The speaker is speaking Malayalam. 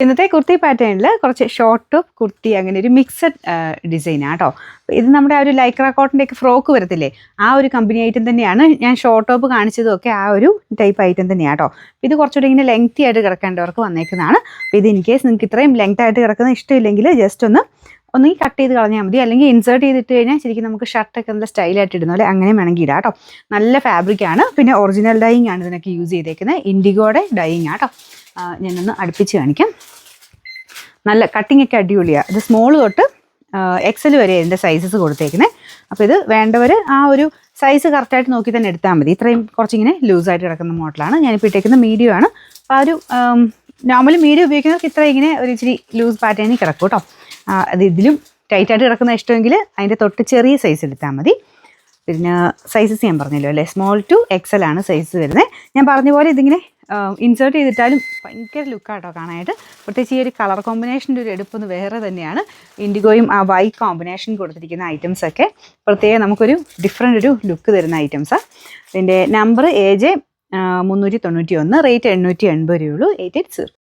ഇന്നത്തെ കുർത്തി പാറ്റേണിൽ കുറച്ച് ഷോർട്ട് ടോപ്പ് കുർത്തി അങ്ങനെ ഒരു മിക്സഡ് ഡിസൈനാണ് കേട്ടോ. ഇത് നമ്മുടെ ആ ഒരു ലൈക്ര കോട്ടൻ്റെ ഒക്കെ ഫ്രോക്ക് വരത്തില്ലേ, ആ ഒരു കമ്പനി ഐറ്റം തന്നെയാണ്. ഞാൻ ഷോർട്ട് ടോപ്പ് കാണിച്ചതൊക്കെ ആ ഒരു ടൈപ്പ് ഐറ്റം തന്നെയാണ് കേട്ടോ. ഇത് കുറച്ചുകൂടി ഇങ്ങനെ ലെങ്തി ആയിട്ട് കിടക്കേണ്ടവർക്ക് വന്നേക്കുന്നതാണ്. അപ്പോൾ ഇത് ഇൻ കേസ് നിങ്ങൾക്ക് ഇത്രയും ലെങ്ത് ആയിട്ട് കിടക്കുന്ന ഇഷ്ടമില്ലെങ്കിൽ ജസ്റ്റ് ഒന്നുകിൽ കട്ട് ചെയ്ത് കളഞ്ഞാൽ മതി, അല്ലെങ്കിൽ ഇൻസേർട്ട് ചെയ്തിട്ട് കഴിഞ്ഞാൽ ശരിക്കും നമുക്ക് ഷർട്ടൊക്കെ നല്ല സ്റ്റൈലായിട്ട് ഇടുന്ന പോലെ അങ്ങനെ വേണമെങ്കിൽ ഇടാം കേട്ടോ. നല്ല ഫാബ്രിക്കാണ്. പിന്നെ ഒറിജിനൽ ഡൈയിങ് ആണ് ഇതിനൊക്കെ യൂസ് ചെയ്തേക്കുന്നത്. ഇൻഡിഗോയുടെ ഡൈയിങ് ആട്ടോ. ഞാനൊന്ന് അടുപ്പിച്ച് കാണിക്കാം. നല്ല കട്ടിങ് ഒക്കെ അടിപൊളിയാണ്. ഇത് സ്മോൾ തൊട്ട് എക്സൽ വരെ ഇതിൻ്റെ സൈസസ് കൊടുത്തേക്കുന്നത്. അപ്പോൾ ഇത് വേണ്ടവർ ആ ഒരു സൈസ് കറക്റ്റായിട്ട് നോക്കി തന്നെ എടുത്താൽ മതി. ഇത്രയും കുറച്ചിങ്ങനെ ലൂസായിട്ട് കിടക്കുന്ന മോഡലാണ്. ഞാനിപ്പോൾ ഇട്ടേക്കുന്ന മീഡിയം ആണ്. അപ്പോൾ ആ ഒരു നോർമലി മീഡിയം ഉപയോഗിക്കുന്നവർക്ക് ഇത്ര ഇങ്ങനെ ഒരു ഇച്ചിരി ലൂസ് പാറ്റേണിൽ കിടക്കും കേട്ടോ. അത് ഇതിലും ടൈറ്റായിട്ട് കിടക്കുന്ന ഇഷ്ടമെങ്കിൽ അതിൻ്റെ തൊട്ട് ചെറിയ സൈസ് എടുത്താൽ മതി. പിന്നെ സൈസസ് ഞാൻ പറഞ്ഞല്ലോ അല്ലേ, സ്മോൾ ടു എക്സൽ ആണ് സൈസ് വരുന്നത്. ഞാൻ പറഞ്ഞ പോലെ ഇതിങ്ങനെ ഇൻസേർട്ട് ചെയ്തിട്ടാലും ഭയങ്കര ലുക്കാട്ടോ കാണാനായിട്ട്. പ്രത്യേകിച്ച് ഈ ഒരു കളർ കോമ്പിനേഷൻ്റെ ഒരു എടുപ്പൊന്ന് വേറെ തന്നെയാണ്. ഇൻഡിഗോയും ആ വൈറ്റ് കോമ്പിനേഷൻ കൊടുത്തിരിക്കുന്ന ഐറ്റംസൊക്കെ പ്രത്യേകം നമുക്കൊരു ഡിഫറെൻ്റ് ഒരു ലുക്ക് തരുന്ന ഐറ്റംസാണ്. ഇതിൻ്റെ നമ്പർ AJ 391, റേറ്റ് 880 രൂപയുള്ളൂ. 880.